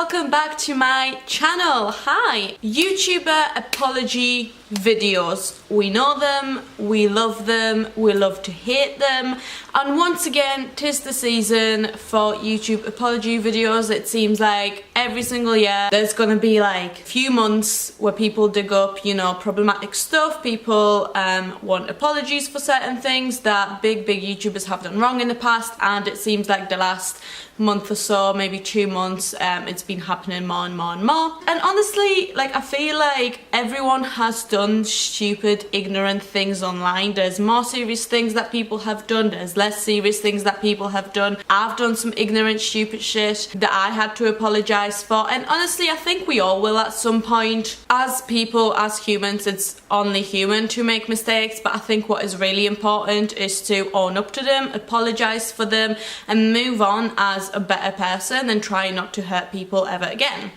welcome back to my channel. Hi! YouTuber apology videos. We know them, we love them, we love to hate them, and once again, 'tis the season for YouTube apology videos. It seems like every single year there's gonna be like a few months where people dig up, you know, problematic stuff. People want apologies for certain things that big YouTubers have done wrong in the past, and it seems like the last month or so, maybe 2 months, it's been happening more and more and more. And honestly, like, I feel like everyone has done stupid, ignorant things online. There's more serious things that people have done, there's less serious things that people have done. I've done some ignorant, stupid shit that I had to apologize for, and honestly, I think we all will at some point. As people, as humans, it's only human to make mistakes, but I think what is really important is to own up to them, apologize for them, and move on as a better person and try not to hurt people ever again.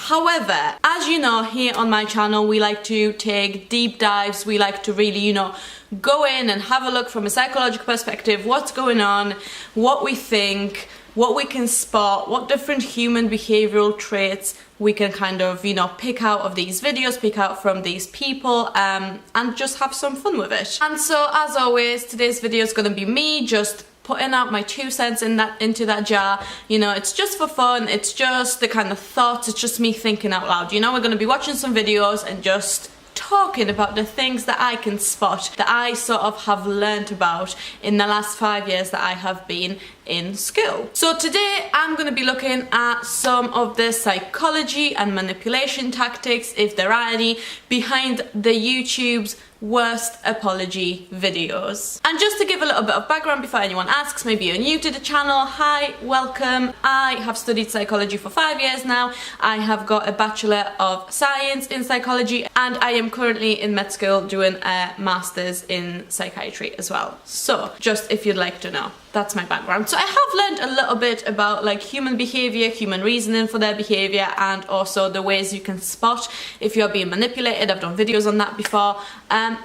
However, as you know, here on my channel we like to take deep dives. We like to really, you know, go in and have a look from a psychological perspective, what's going on, what we think, what we can spot, what different human behavioral traits we can kind of, you know, pick out of these videos, pick out from these people, and just have some fun with it. And so, as always, today's video is going to be me just putting out my 2 cents into that jar. You know, it's just for fun, it's just the kind of thoughts, it's just me thinking out loud. You know, we're going to be watching some videos and just talking about the things that I can spot, that I sort of have learnt about in the last 5 years that I have been in school. So today I'm going to be looking at some of the psychology and manipulation tactics, if there are any, behind the YouTube's worst apology videos. And just to give a little bit of background before anyone asks, maybe you're new to the channel, hi, welcome. I have studied psychology for 5 years now. I have got a Bachelor of Science in Psychology, and I am currently in med school doing a Master's in Psychiatry as well. So, just if you'd like to know, that's my background. So I have learned a little bit about like human behavior, human reasoning for their behavior, and also the ways you can spot if you're being manipulated. I've done videos on that before.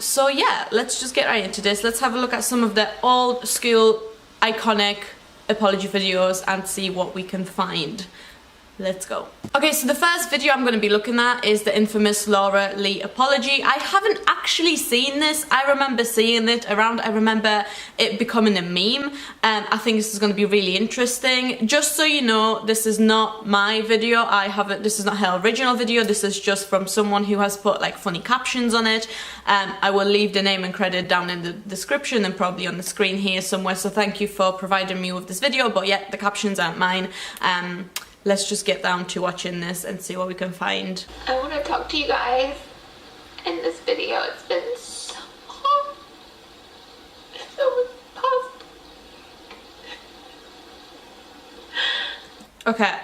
So yeah, let's just get right into this. Let's have a look at some of the old school iconic apology videos and see what we can find. Let's go. Okay, so the first video I'm going to be looking at is the infamous Laura Lee apology. I haven't actually seen this. I remember seeing it around. I remember it becoming a meme. I think this is going to be really interesting. Just so you know, this is not my video. This is not her original video. This is just from someone who has put like funny captions on it. I will leave the name and credit down in the description and probably on the screen here somewhere. So thank you for providing me with this video. But yeah, the captions aren't mine. Let's just get down to watching this and see what we can find. I want to talk to you guys in this video. It's been so long. So possible. Okay,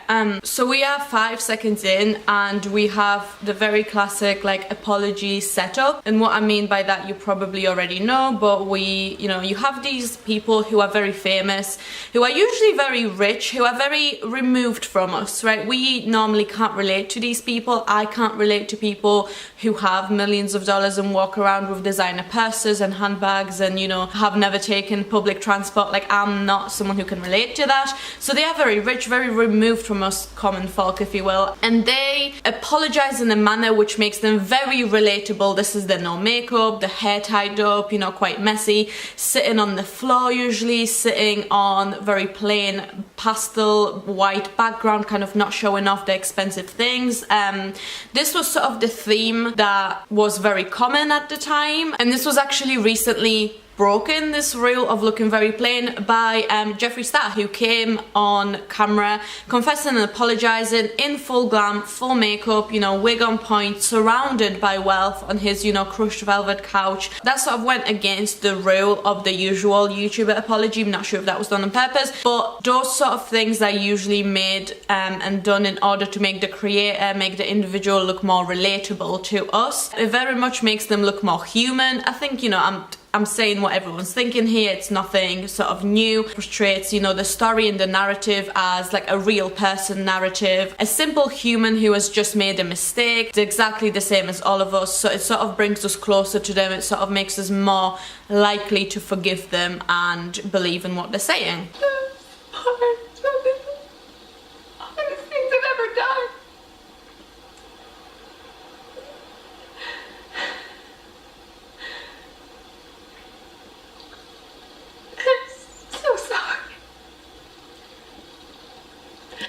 so we are 5 seconds in and we have the very classic like apology setup. And what I mean by that you probably already know, but you know, you have these people who are very famous, who are usually very rich, who are very removed from us, right? We normally can't relate to these people. I can't relate to people who have millions of dollars and walk around with designer purses and handbags and, you know, have never taken public transport. Like, I'm not someone who can relate to that. So they are very rich, very removed from us common folk, if you will, and they apologize in a manner which makes them very relatable. This is the no makeup, the hair tied up, you know, quite messy, sitting on the floor usually, sitting on very plain pastel white background, kind of not showing off the expensive things. This was sort of the theme that was very common at the time, and this was actually recently broken, this rule of looking very plain, by Jeffree Star, who came on camera confessing and apologizing in full glam, full makeup, you know, wig on point, surrounded by wealth on his, you know, crushed velvet couch. That sort of went against the rule of the usual YouTuber apology. I'm not sure if that was done on purpose, but those sort of things are usually made and done in order to make the creator, make the individual look more relatable to us. It very much makes them look more human. I think, you know, I'm saying what everyone's thinking here. It's nothing sort of new. It portrays, you know, the story and the narrative as like a real person narrative. A simple human who has just made a mistake. It's exactly the same as all of us. So it sort of brings us closer to them. It sort of makes us more likely to forgive them and believe in what they're saying. Hardest things I've ever done.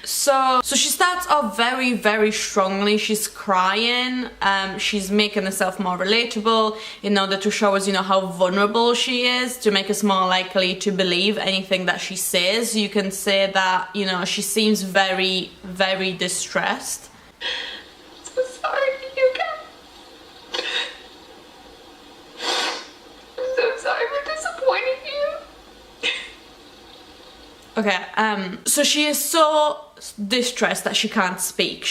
So she starts off very, very strongly. She's crying. She's making herself more relatable in order to show us, you know, how vulnerable she is, to make us more likely to believe anything that she says. You can say that, you know, she seems very, very distressed. I'm so sorry, you guys. I'm so sorry for disappointing you. Okay, so she is so distressed that she can't speak.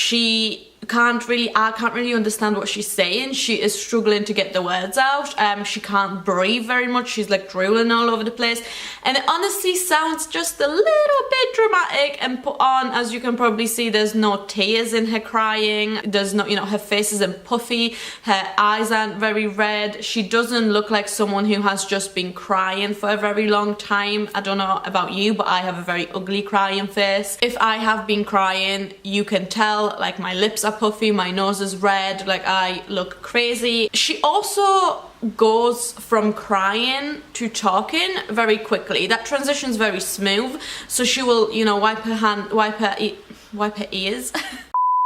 I can't really understand what she's saying. She is struggling to get the words out. She can't breathe very much. She's like drooling all over the place. And it honestly sounds just a little bit dramatic and put on. As you can probably see, there's no tears in her crying. There's no, you know, her face isn't puffy. Her eyes aren't very red. She doesn't look like someone who has just been crying for a very long time. I don't know about you, but I have a very ugly crying face. If I have been crying, you can tell, like, my lips are puffy, my nose is red, like I look crazy. She also goes from crying to talking very quickly. That transition's very smooth. So she will, you know, wipe her ears.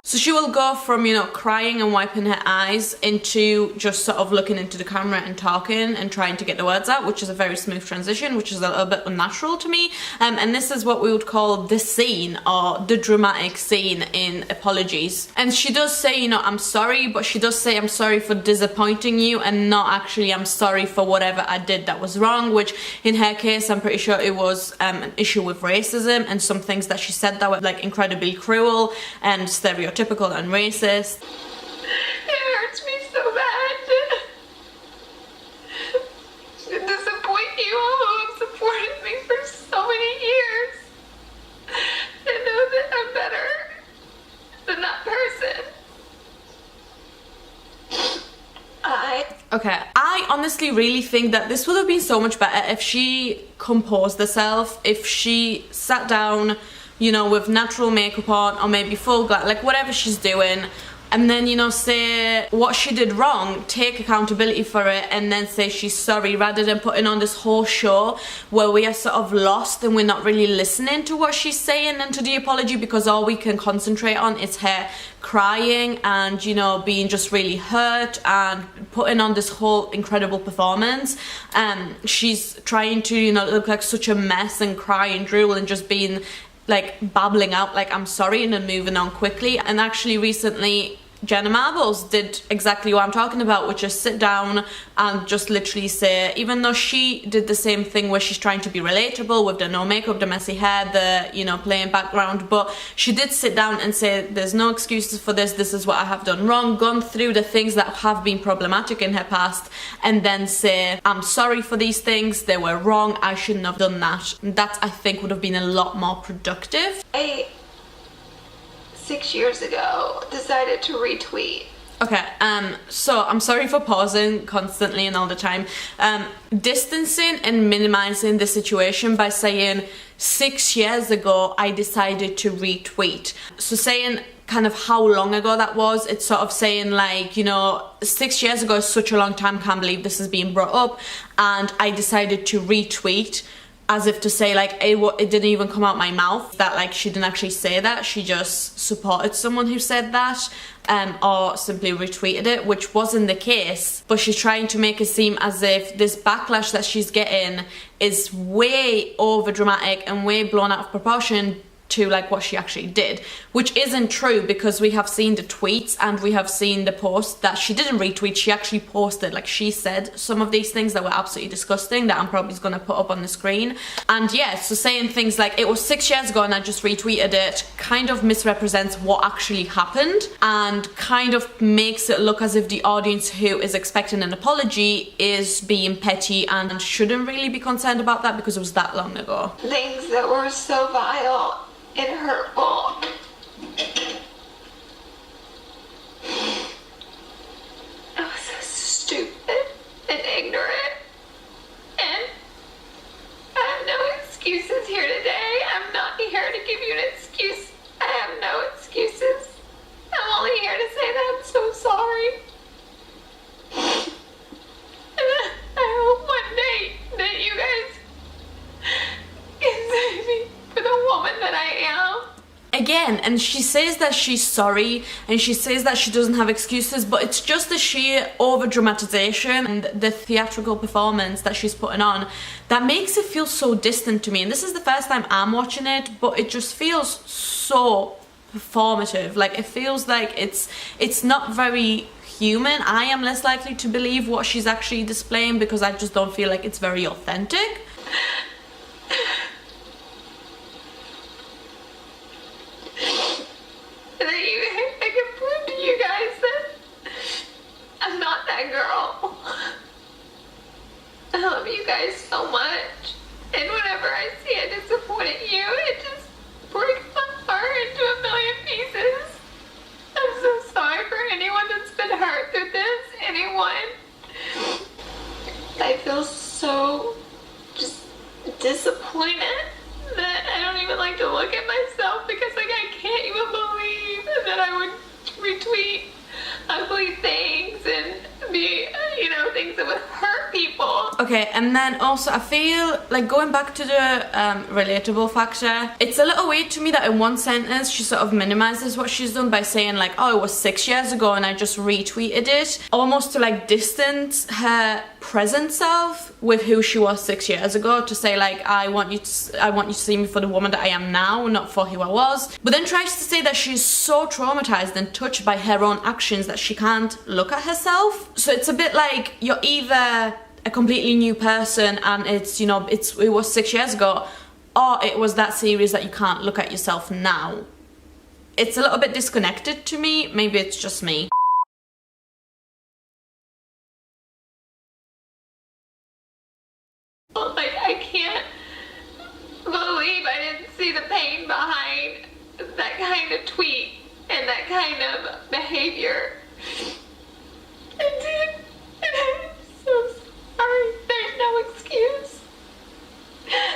So she will go from, you know, crying and wiping her eyes into just sort of looking into the camera and talking and trying to get the words out, which is a very smooth transition, which is a little bit unnatural to me. And this is what we would call the scene, or the dramatic scene in Apologies. And she does say, you know, I'm sorry, but she does say, I'm sorry for disappointing you, and not actually, I'm sorry for whatever I did that was wrong, which in her case, I'm pretty sure it was an issue with racism and some things that she said that were like incredibly cruel and stereotypical and racist. It hurts me so bad to disappoint you all who have supported me for so many years. To know that I'm better than that person. Okay, I honestly really think that this would have been so much better if she composed herself, if she sat down, you know, with natural makeup on, or maybe full glass, like whatever she's doing, and then, you know, say what she did wrong, take accountability for it, and then say she's sorry, rather than putting on this whole show where we are sort of lost and we're not really listening to what she's saying and to the apology, because all we can concentrate on is her crying and, you know, being just really hurt and putting on this whole incredible performance. She's trying to, you know, look like such a mess and cry and drool and just being like babbling out like I'm sorry and then moving on quickly. And actually recently Jenna Marbles did exactly what I'm talking about, which is sit down and just literally say, even though she did the same thing where she's trying to be relatable with the no makeup, the messy hair, the, you know, plain background, but she did sit down and say there's no excuses for this is what I have done wrong, gone through the things that have been problematic in her past, and then say I'm sorry for these things, they were wrong, I shouldn't have done that. That I think would have been a lot more productive. 6 years ago decided to retweet. Okay, so I'm sorry for pausing constantly and all the time. Distancing and minimizing the situation by saying 6 years ago I decided to retweet. So saying kind of how long ago that was, it's sort of saying like, you know, 6 years ago is such a long time, can't believe this is being brought up, and I decided to retweet, as if to say like it didn't even come out my mouth, that like she didn't actually say that, she just supported someone who said that, or simply retweeted it, which wasn't the case. But she's trying to make it seem as if this backlash that she's getting is way over dramatic and way blown out of proportion to like what she actually did, which isn't true, because we have seen the tweets and we have seen the post that she didn't retweet, she actually posted. Like, she said some of these things that were absolutely disgusting that I'm probably going to put up on the screen. And yeah, so saying things like it was 6 years ago and I just retweeted it kind of misrepresents what actually happened and kind of makes it look as if the audience who is expecting an apology is being petty and shouldn't really be concerned about that because it was that long ago. Things that were so vile and hurtful. I was so stupid and ignorant, and I have no excuses here today. I'm not here to give you an excuse. I have no excuses. I'm only here to say that I'm so sorry. And I hope one day that you guys can save me for the woman that I am. Again, and she says that she's sorry and she says that she doesn't have excuses, but it's just the sheer over dramatization and the theatrical performance that she's putting on that makes it feel so distant to me. And this is the first time I'm watching it, but it just feels so performative. Like, it feels like it's not very human. I am less likely to believe what she's actually displaying because I just don't feel like it's very authentic. I can prove to you guys that I'm not that girl. I love you guys so much, and whenever I see I disappointed you, it just breaks my heart into a million pieces. I'm so sorry for anyone that's been hurt through this. Anyone. I feel so just disappointed that I don't even like to look at myself because like I can't even believe that I would retweet ugly things and be, you know, things that would hurt people. Okay, and then also I feel like going back to the relatable factor, it's a little weird to me that in one sentence she sort of minimizes what she's done by saying like, oh, it was 6 years ago and I just retweeted it, almost to like distance her present self with who she was 6 years ago, to say like, I want you to see me for the woman that I am now, not for who I was. But then tries to say that she's so traumatized and touched by her own actions that she can't look at herself. So it's a bit like you're either a completely new person and it's, you know, it was 6 years ago, or it was that serious that you can't look at yourself now. It's a little bit disconnected to me. Maybe it's just me. Like, I can't believe I didn't see the pain behind that kind of tweet and that kind of behavior. I did, and I'm so sorry. There's no excuse.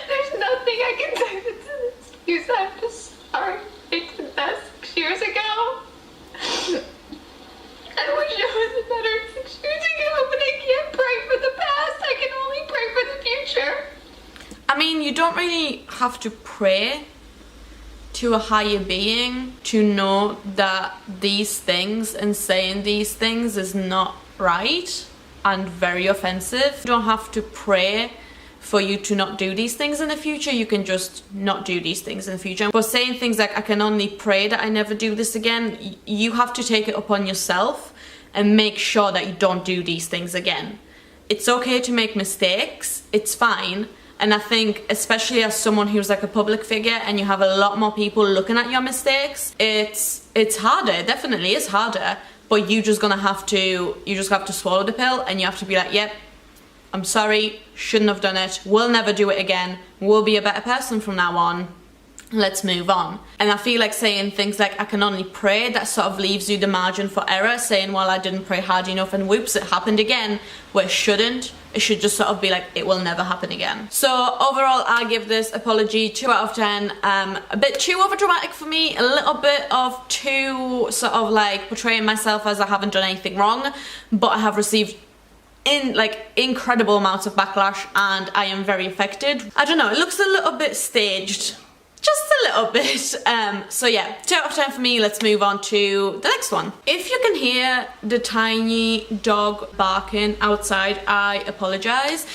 There's nothing I can say that's an excuse. I'm just sorry. I did that 6 years ago. I wish it was better 6 years ago, but I can't pray for the past. I can only pray for the future. I mean, you don't really have to pray to a higher being to know that these things and saying these things is not right and very offensive. You don't have to pray for you to not do these things in the future. You can just not do these things in the future. But saying things like, I can only pray that I never do this again, you have to take it upon yourself and make sure that you don't do these things again. It's okay to make mistakes, it's fine. And I think, especially as someone who's like a public figure and you have a lot more people looking at your mistakes, it's harder. It definitely is harder. But you just have to swallow the pill and you have to be like, yep, I'm sorry, shouldn't have done it, we'll never do it again, we'll be a better person from now on, let's move on. And I feel like saying things like, I can only pray, that sort of leaves you the margin for error, saying, well, I didn't pray hard enough and whoops, it happened again, where it shouldn't. It should just sort of be like, it will never happen again. So overall, I give this apology 2 out of 10. A bit too overdramatic for me, a little bit of too sort of like portraying myself as I haven't done anything wrong, but I have received incredible amounts of backlash and I am very affected. I don't know, it looks a little bit staged. Just a little bit. So yeah, 2 out of 10 for me. Let's move on to the next one. If you can hear the tiny dog barking outside, I apologize.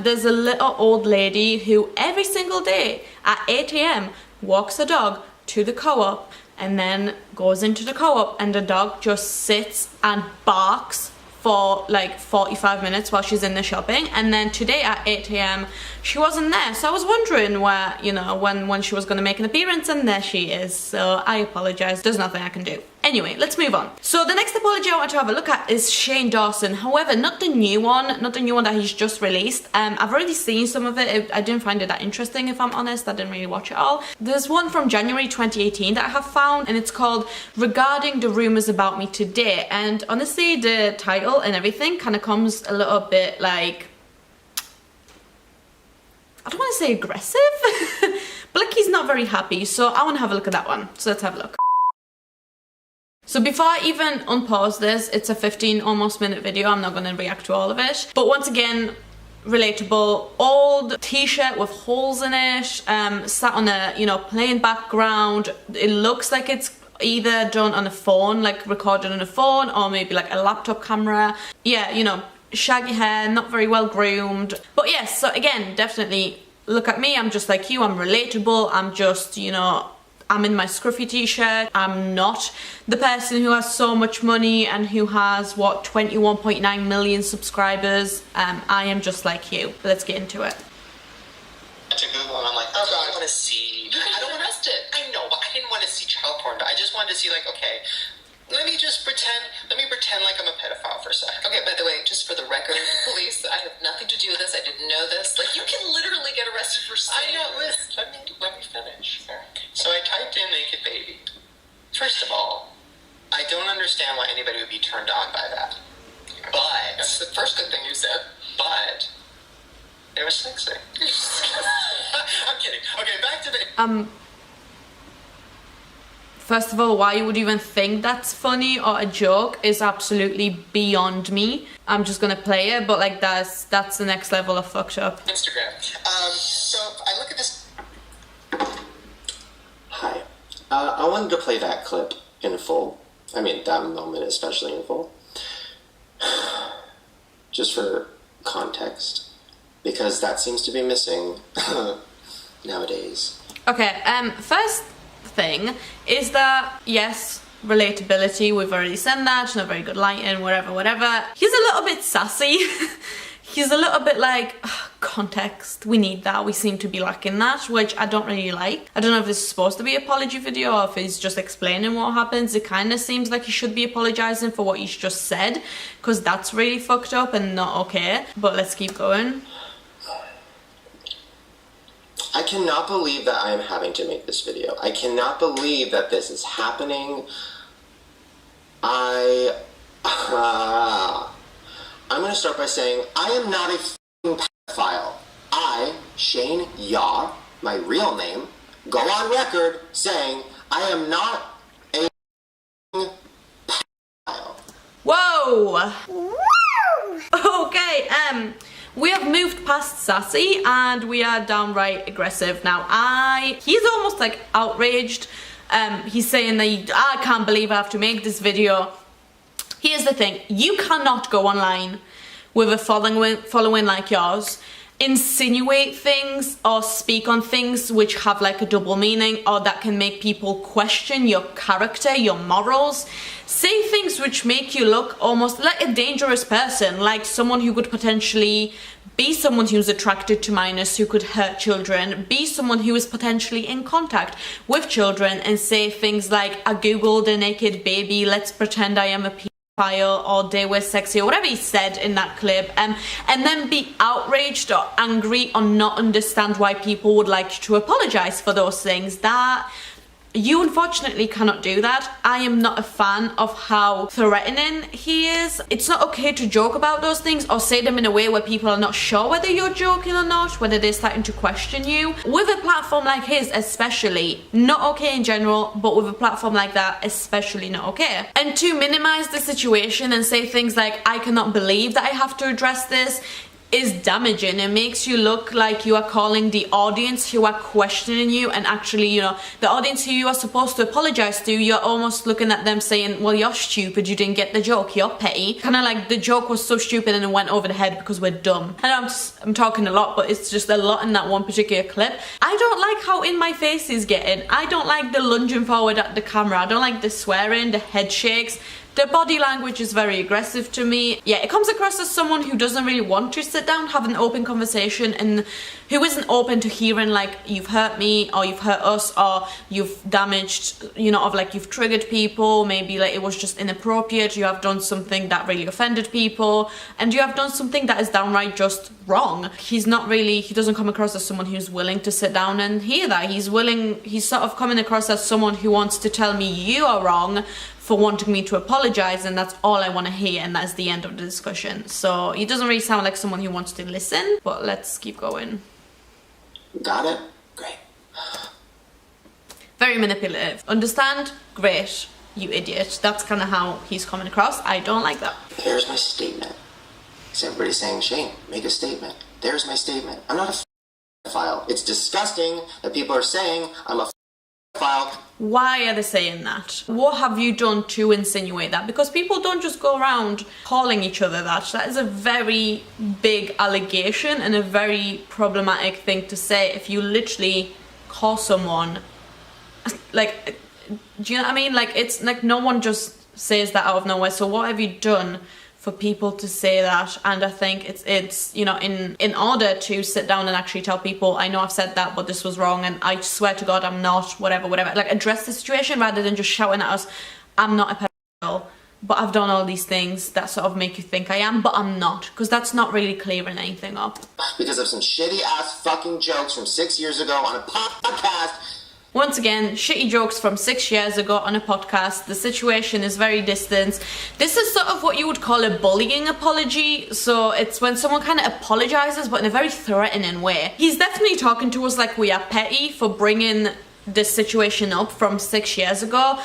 There's a little old lady who every single day at 8 AM walks a dog to the co-op and then goes into the co-op and the dog just sits and barks for like 45 minutes while she's in the shopping. And then today at 8 AM she wasn't there, so I was wondering where, you know, when she was going to make an appearance, and there she is. So I apologize, there's nothing I can do. Anyway, let's move on. So the next apology I want to have a look at is Shane Dawson. However, not the new one that he's just released. I've already seen some of it. I didn't find it that interesting, if I'm honest. I didn't really watch it all. There's one from January 2018 that I have found, and it's called Regarding the Rumors About Me Today. And honestly, the title and everything kind of comes a little bit like, I don't want to say aggressive, but like he's not very happy. So I want to have a look at that one. So let's have a look. So before I even unpause this, it's a 15 almost minute video. I'm not going to react to all of it. But once again, relatable. Old t-shirt with holes in it, sat on a, you know, plain background. It looks like it's either done on a phone, like recorded on a phone, or maybe like a laptop camera. Yeah, you know, shaggy hair, not very well groomed. But yes, so again, definitely look at me. I'm just like you. I'm relatable. I'm just, you know, I'm in my scruffy t-shirt. I'm not the person who has so much money and who has, what, 21.9 million subscribers. I am just like you. Let's get into it. To Google and I'm like, oh god, I want to see. I don't arrest it. I know, but I didn't want to see child porn. But I just wanted to see, like, okay, let me pretend like I'm a pedophile for a sec. Okay, by the way, just for the record, police, I have nothing to do with this. I didn't know this. Like, you can literally get arrested for saying. I know. Listen, let me finish. So I typed in naked baby. First of all, I don't understand why anybody would be turned on by that. But that's the first good thing you said. But it was sexy. I'm kidding. Okay, back to the. First of all, why you would even think that's funny or a joke is absolutely beyond me. I'm just gonna play it, but like that's the next level of fucked up. Instagram. So I look at this. Hi. I wanted to play that clip in full. I mean, that moment especially in full. Just for context. Because that seems to be missing nowadays. Okay, first thing is that, yes, relatability, we've already said that, not very good lighting, whatever. He's a little bit sassy. He's a little bit like, context, we need that, we seem to be lacking that, which I don't really like. I don't know if this is supposed to be an apology video or if he's just explaining what happens. It kind of seems like he should be apologizing for what he's just said, because that's really fucked up and not okay. But let's keep going. I cannot believe that I am having to make this video. I cannot believe that this is happening. I'm going to start by saying I am not a f***ing pedophile. I, Shane Yaw, my real name, go on record saying I am not a f***ing pedophile. Whoa! Okay, we have moved past sassy and we are downright aggressive now. He's almost like outraged. He's saying that I can't believe I have to make this video. Here's the thing, you cannot go online with a following like yours, insinuate things or speak on things which have like a double meaning or that can make people question your character, your morals. Say things which make you look almost like a dangerous person, like someone who could potentially be someone who's attracted to minors, who could hurt children, be someone who is potentially in contact with children, and say things like, I googled a naked baby, let's pretend I am a pedophile, or they were sexy, or whatever he said in that clip, and then be outraged or angry or not understand why people would like to apologize for those things. That you unfortunately cannot do that. I am not a fan of how threatening he is. It's not okay to joke about those things or say them in a way where people are not sure whether you're joking or not, whether they're starting to question you. With a platform like his especially, not okay in general, but with a platform like that especially not okay. And to minimize the situation and say things like, I cannot believe that I have to address this, is damaging. It makes you look like you are calling the audience who are questioning you, and actually, you know, the audience who you are supposed to apologize to, you're almost looking at them saying, well, you're stupid, you didn't get the joke, you're petty. Kind of like the joke was so stupid and it went over the head because we're dumb. I know I'm talking a lot, but it's just a lot in that one particular clip. I don't like how in my face he's getting. I don't like the lunging forward at the camera. I don't like the swearing, the head shakes. The body language is very aggressive to me. Yeah, it comes across as someone who doesn't really want to sit down, have an open conversation, and who isn't open to hearing like, you've hurt me, or you've hurt us, or you've damaged, you know, of like you've triggered people, maybe like it was just inappropriate, you have done something that really offended people, and you have done something that is downright just wrong. He's not really, he doesn't come across as someone who's willing to sit down and hear that. He's sort of coming across as someone who wants to tell me you are wrong for wanting me to apologize, and that's all I want to hear, and that's the end of the discussion. So he doesn't really sound like someone who wants to listen, but let's keep going. Got it? Great. Very manipulative. Understand? Great. You idiot. That's kind of how he's coming across. I don't like that. Here's my statement. So everybody's saying, Shane, make a statement. There's my statement. I'm not a pedophile. It's disgusting that people are saying I'm a pedophile. Why are they saying that? What have you done to insinuate that? Because people don't just go around calling each other that. That is a very big allegation and a very problematic thing to say if you literally call someone, like, do you know what I mean? Like, it's like no one just says that out of nowhere. So what have you done for people to say that? And I think it's you know, in order to sit down and actually tell people, I know I've said that, but this was wrong, and I swear to God I'm not, whatever, like address the situation rather than just shouting at us, I'm not a pedophile, but I've done all these things that sort of make you think I am, but I'm not, because that's not really clearing anything up. Because of some shitty ass fucking jokes from 6 years ago on a podcast. Once again, shitty jokes from 6 years ago on a podcast. The situation is very distant. This is sort of what you would call a bullying apology. So it's when someone kind of apologizes, but in a very threatening way. He's definitely talking to us like we are petty for bringing this situation up from 6 years ago.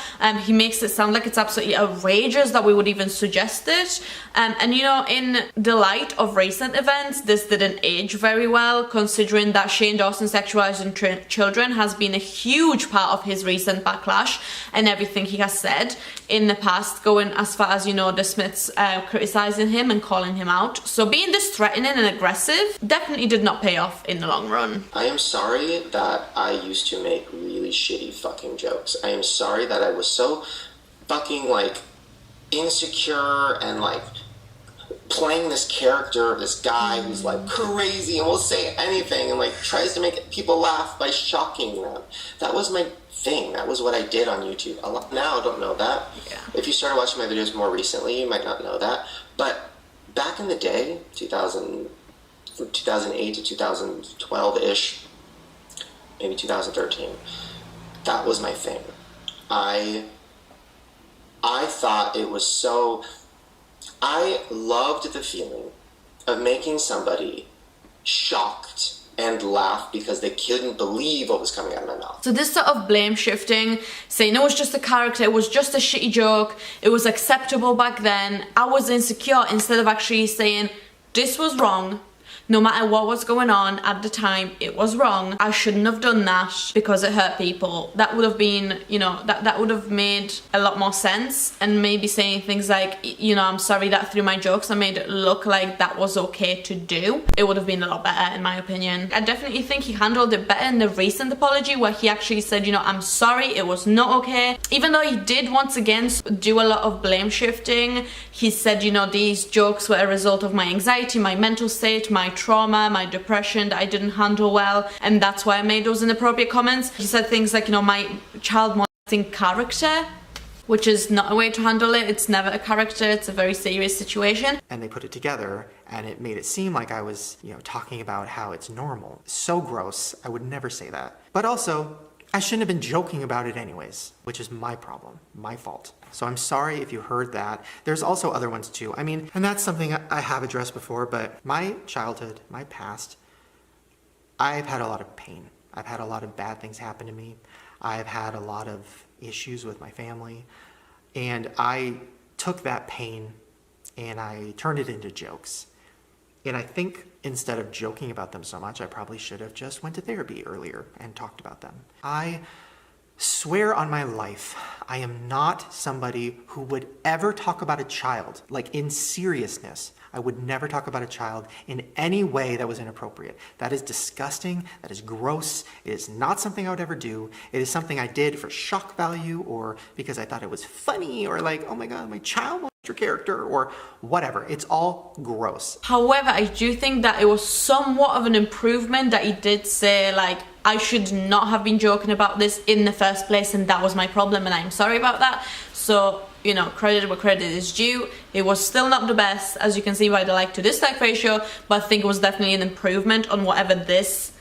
He makes it sound like it's absolutely outrageous that we would even suggest it. And you know, in the light of recent events, this didn't age very well, considering that Shane Dawson sexualizing children has been a huge part of his recent backlash and everything he has said in the past, going as far as, you know, the Smiths criticizing him and calling him out. So being this threatening and aggressive definitely did not pay off in the long run. I am sorry that I used to make really shitty fucking jokes. I am sorry that I was so fucking like insecure and like playing this character, this guy who's like crazy and will say anything and like tries to make people laugh by shocking them. That was my thing. That was what I did on YouTube. A lot now don't know that. Yeah. If you started watching my videos more recently, you might not know that. But back in the day, 2008 to 2012-ish, maybe 2013, that was my thing. I thought it was so... I loved the feeling of making somebody shocked and laugh because they couldn't believe what was coming out of my mouth. So this sort of blame shifting, saying it was just a character, it was just a shitty joke, it was acceptable back then, I was insecure, instead of actually saying this was wrong. No matter what was going on at the time, it was wrong. I shouldn't have done that because it hurt people. That would have been, you know, that would have made a lot more sense. And maybe saying things like, you know, I'm sorry that through my jokes I made it look like that was okay to do. It would have been a lot better in my opinion. I definitely think he handled it better in the recent apology where he actually said, you know, I'm sorry, it was not okay. Even though he did once again do a lot of blame shifting, he said, you know, these jokes were a result of my anxiety, my mental state, my trauma, my depression that I didn't handle well, and that's why I made those inappropriate comments. He said things like, you know, my child molesting character, which is not a way to handle it. It's never a character, it's a very serious situation. And they put it together and it made it seem like I was, you know, talking about how it's normal. So gross, I would never say that. But also, I shouldn't have been joking about it anyways, which is my problem, my fault. So I'm sorry if you heard that. There's also other ones too. I mean, and that's something I have addressed before, but my childhood, my past, I've had a lot of pain. I've had a lot of bad things happen to me. I've had a lot of issues with my family. And I took that pain and I turned it into jokes. And I think instead of joking about them so much, I probably should have just went to therapy earlier and talked about them. I swear on my life, I am not somebody who would ever talk about a child, like in seriousness. I would never talk about a child in any way that was inappropriate. That is disgusting, that is gross, it is not something I would ever do. It is something I did for shock value or because I thought it was funny or like, oh my God, my child was your character or whatever. It's all gross. However, I do think that it was somewhat of an improvement that he did say, like, I should not have been joking about this in the first place and that was my problem and I'm sorry about that. So, you know, credit where credit is due. It was still not the best, as you can see by the like to dislike ratio, but I think it was definitely an improvement on whatever this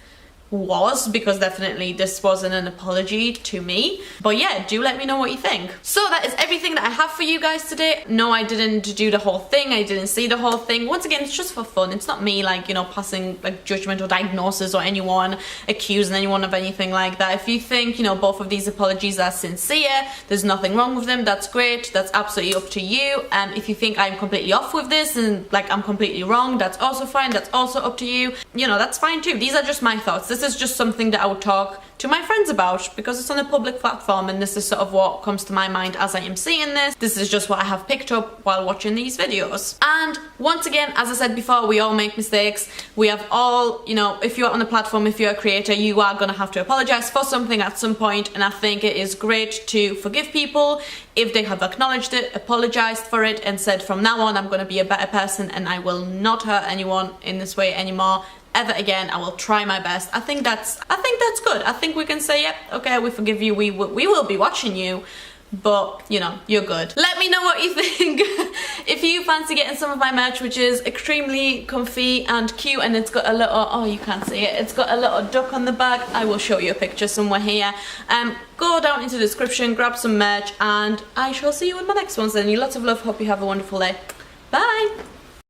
was, because definitely this wasn't an apology to me. But yeah, do let me know what you think. So that is everything that I have for you guys today. No, I didn't do the whole thing, I didn't see the whole thing. Once again, it's just for fun. It's not me, like, you know, passing like judgment or diagnosis or anyone, accusing anyone of anything like that. If you think, you know, both of these apologies are sincere, there's nothing wrong with them, that's great, that's absolutely up to you. If you think I'm completely off with this and like I'm completely wrong, that's also fine, that's also up to you. You know, that's fine too. These are just my thoughts. This is just something that I would talk to my friends about because it's on a public platform, and this is sort of what comes to my mind as I am seeing this. This is just what I have picked up while watching these videos. And once again, as I said before, we all make mistakes. We have all, you know, if you're on a platform, if you're a creator, you are gonna have to apologize for something at some point, and I think it is great to forgive people if they have acknowledged it, apologized for it, and said from now on I'm gonna be a better person and I will not hurt anyone in this way anymore ever again. I will try my best. I think that's good. I think we can say, yep, okay, we forgive you, we will be watching you, but you know, you're good. Let me know what you think. If you fancy getting some of my merch, which is extremely comfy and cute, and it's got a little, oh, you can't see it, it's got a little duck on the back. I will show you a picture somewhere here. Go down into the description, grab some merch, and I shall see you in my next one. Sending you lots of love. Hope you have a wonderful day. Bye.